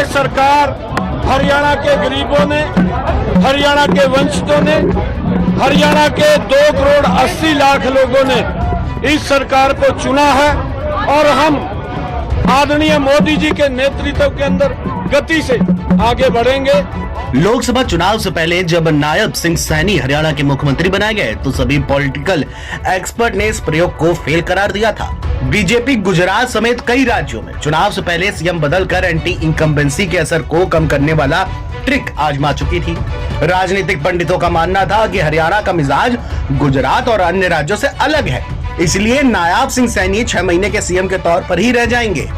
ये सरकार हरियाणा के गरीबों ने, हरियाणा के वंचितों ने, हरियाणा के 2 करोड़ 80 लाख लोगों ने इस सरकार को चुना है और हम आदरणीय मोदी जी के नेतृत्व के अंदर गति से आगे बढ़ेंगे। लोकसभा चुनाव से पहले जब नायब सिंह सैनी हरियाणा के मुख्यमंत्री बनाए गए तो सभी पॉलिटिकल एक्सपर्ट ने इस प्रयोग को फेल करार दिया था। बीजेपी गुजरात समेत कई राज्यों में चुनाव से पहले सीएम बदलकर एंटी इनकम्बेंसी के असर को कम करने वाला ट्रिक आजमा चुकी थी। राजनीतिक पंडितों का मानना था कि हरियाणा का मिजाज गुजरात और अन्य राज्यों से अलग है, इसलिए नायब सिंह सैनी 6 महीने के सीएम के तौर पर ही रह जाएंगे।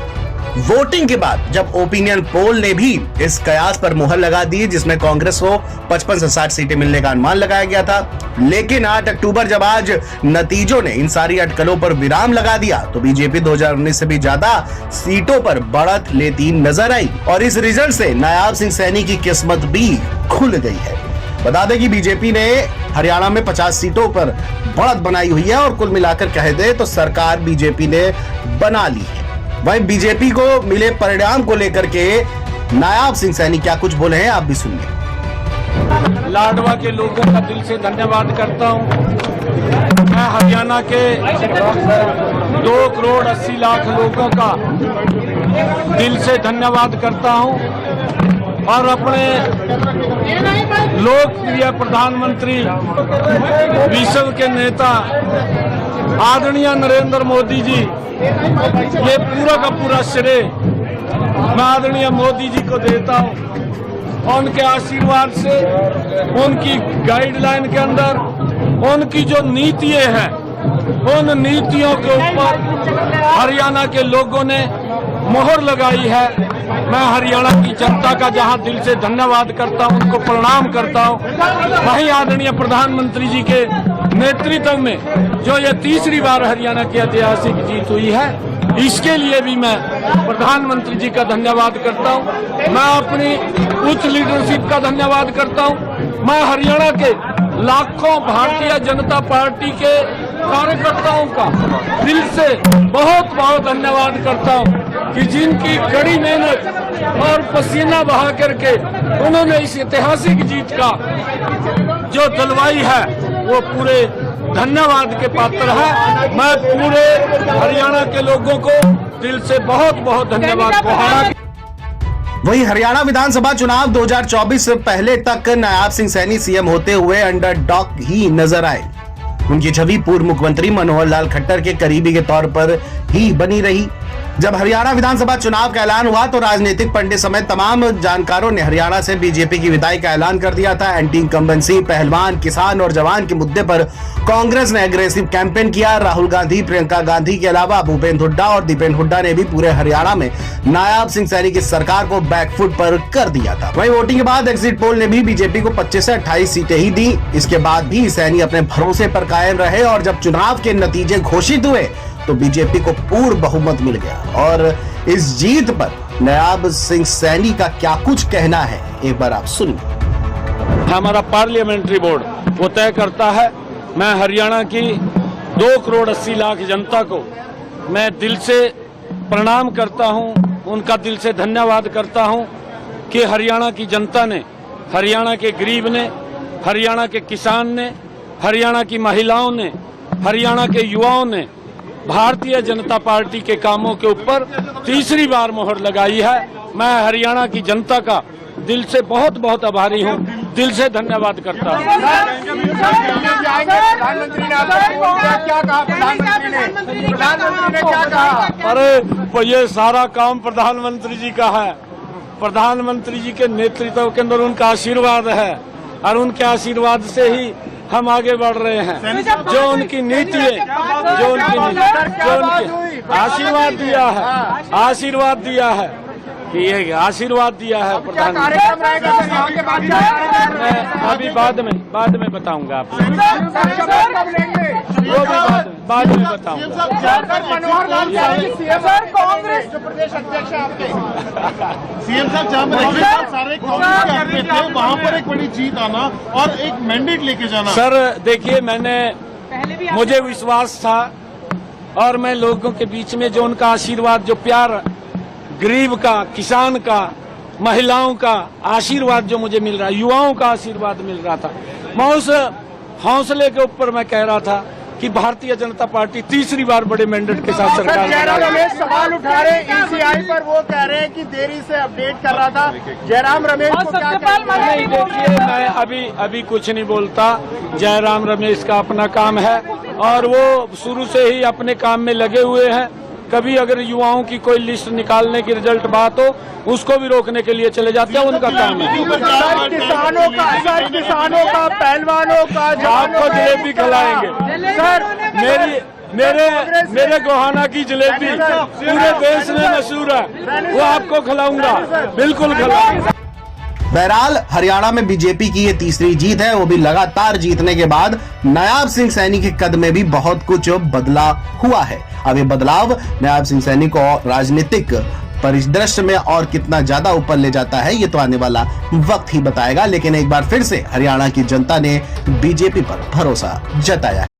वोटिंग के बाद जब ओपिनियन पोल ने भी इस कयास पर मुहर लगा दी, जिसमें कांग्रेस को 55 से 60 सीटें मिलने का अनुमान लगाया गया था, लेकिन 8 अक्टूबर जब आज नतीजों ने इन सारी अटकलों पर विराम लगा दिया तो बीजेपी 2019 से भी ज्यादा सीटों पर बढ़त लेती नजर आई और इस रिजल्ट से नायब सिंह सैनी की किस्मत भी खुल गई है। बता दें कि बीजेपी ने हरियाणा में 50 सीटों पर बढ़त बनाई हुई है और कुल मिलाकर कह दे तो सरकार बीजेपी ने बना ली है। वहीं बीजेपी को मिले परिणाम को लेकर के नायब सिंह सैनी क्या कुछ बोले हैं, आप भी सुनिए। लाडवा के लोगों का दिल से धन्यवाद करता हूं। मैं हरियाणा के 2 करोड़ 80 लाख लोगों का दिल से धन्यवाद करता हूं और अपने लोकप्रिय प्रधानमंत्री, विश्व के नेता आदरणीय नरेंद्र मोदी जी, ये पूरा का पूरा श्रेय मैं आदरणीय मोदी जी को देता हूं। उनके आशीर्वाद से, उनकी गाइडलाइन के अंदर, उनकी जो नीतियां हैं, उन नीतियों के ऊपर हरियाणा के लोगों ने मोहर लगाई है। मैं हरियाणा की जनता का जहां दिल से धन्यवाद करता हूं, उनको प्रणाम करता हूं, वहीं आदरणीय प्रधानमंत्री जी के नेतृत्व में जो ये तीसरी बार हरियाणा की ऐतिहासिक जीत हुई है, इसके लिए भी मैं प्रधानमंत्री जी का धन्यवाद करता हूं। मैं अपनी उच्च लीडरशिप का धन्यवाद करता हूं। मैं हरियाणा के लाखों भारतीय जनता पार्टी के कार्यकर्ताओं का दिल से बहुत बहुत धन्यवाद करता हूं कि जिनकी कड़ी मेहनत और पसीना बहा करके उन्होंने इस ऐतिहासिक जीत का जो दिलवाई है वो पूरे धन्यवाद के पात्र है। मैं पूरे हरियाणा के लोगों को दिल से बहुत बहुत धन्यवाद। वहीं हरियाणा विधानसभा चुनाव 2024 से पहले तक नायब सिंह सैनी सीएम होते हुए अंडरडॉग ही नजर आए। उनकी छवि पूर्व मुख्यमंत्री मनोहर लाल खट्टर के करीबी के तौर पर ही बनी रही। जब हरियाणा विधानसभा चुनाव का ऐलान हुआ तो राजनीतिक पंडित समेत तमाम जानकारों ने हरियाणा से बीजेपी की विदाई का ऐलान कर दिया था। एंटी इनकम्बेंसी, पहलवान, किसान और जवान के मुद्दे पर कांग्रेस ने एग्रेसिव कैंपेन किया। राहुल गांधी, प्रियंका गांधी के अलावा भूपेंद्र हुड्डा और दीपेंद्र हुड्डा ने भी पूरे हरियाणा में नायब सिंह सैनी की सरकार को बैकफुट पर कर दिया था। वहीं वोटिंग के बाद एग्जिट पोल ने भी बीजेपी को 25 से 28 सीटें ही दी। इसके बाद भी सैनी अपने भरोसे पर कायम रहे और जब चुनाव के नतीजे घोषित हुए तो बीजेपी को पूर्ण बहुमत मिल गया। और इस जीत पर नायब सिंह सैनी का क्या कुछ कहना है, एक बार आप सुनिए। हमारा पार्लियामेंट्री बोर्ड वो तय करता है। मैं हरियाणा की 2 करोड़ 80 लाख जनता को मैं दिल से प्रणाम करता हूं, उनका दिल से धन्यवाद करता हूं कि हरियाणा की जनता ने, हरियाणा के गरीब ने, हरियाणा के किसान ने, हरियाणा की महिलाओं ने, हरियाणा के युवाओं ने भारतीय जनता पार्टी के कामों के ऊपर तीसरी बार मोहर लगाई है। मैं हरियाणा की जनता का दिल से बहुत बहुत आभारी हूं, दिल से धन्यवाद करता हूं। प्रधानमंत्री ने क्या कहा? अरे ये सारा काम प्रधानमंत्री जी का है। प्रधानमंत्री जी के नेतृत्व के अंदर उनका आशीर्वाद है और उनके आशीर्वाद से ही हम आगे बढ़ रहे हैं। जो उनकी नीति है, जो उनकी आशीर्वाद दिया है कि ये आशीर्वाद दिया है प्रधानमंत्री। अभी बाद में बताऊंगा आपको, बाद में बताऊंगा। कांग्रेस जो प्रदेश अध्यक्ष है आपके, सीएम साहब जहाँ पर सारे कांग्रेस थे वहाँ पर एक बड़ी जीत आना और एक मैंडेट लेके जाना। सर देखिए, मुझे विश्वास था और मैं लोगों के बीच में जो उनका आशीर्वाद, जो प्यार गरीब का, किसान का, महिलाओं का आशीर्वाद जो मुझे मिल रहा है, युवाओं का आशीर्वाद मिल रहा था, मैं उस हौसले के ऊपर मैं कह रहा था कि भारतीय जनता पार्टी तीसरी बार बड़े मैंडेट के साथ सरकार जयराम बनाएगी। रमेश सवाल उठा रहे हैं ईसीआई पर, वो कह रहे हैं कि देरी से अपडेट कर रहा था। जयराम रमेश को क्या नहीं, देखिए मैं अभी कुछ नहीं बोलता। जयराम रमेश का अपना काम है और वो शुरू से ही अपने काम में लगे हुए हैं। कभी अगर युवाओं की कोई लिस्ट निकालने की रिजल्ट बात हो, उसको भी रोकने के लिए चले जाते हैं, उनका काम है। सर किसानों का पहलवानों का आपको जलेबी खिलाएंगे सर। मेरे गोहाना की जलेबी पूरे देश में मशहूर है, वो आपको खिलाऊंगा, बिल्कुल खिलाऊंगा। बहरहाल हरियाणा में बीजेपी की ये तीसरी जीत है, वो भी लगातार जीतने के बाद नायाब सिंह सैनी के कद में भी बहुत कुछ बदला हुआ है। अब ये बदलाव नायाब सिंह सैनी को राजनीतिक परिदृश्य में और कितना ज्यादा ऊपर ले जाता है, ये तो आने वाला वक्त ही बताएगा। लेकिन एक बार फिर से हरियाणा की जनता ने बीजेपी पर भरोसा जताया।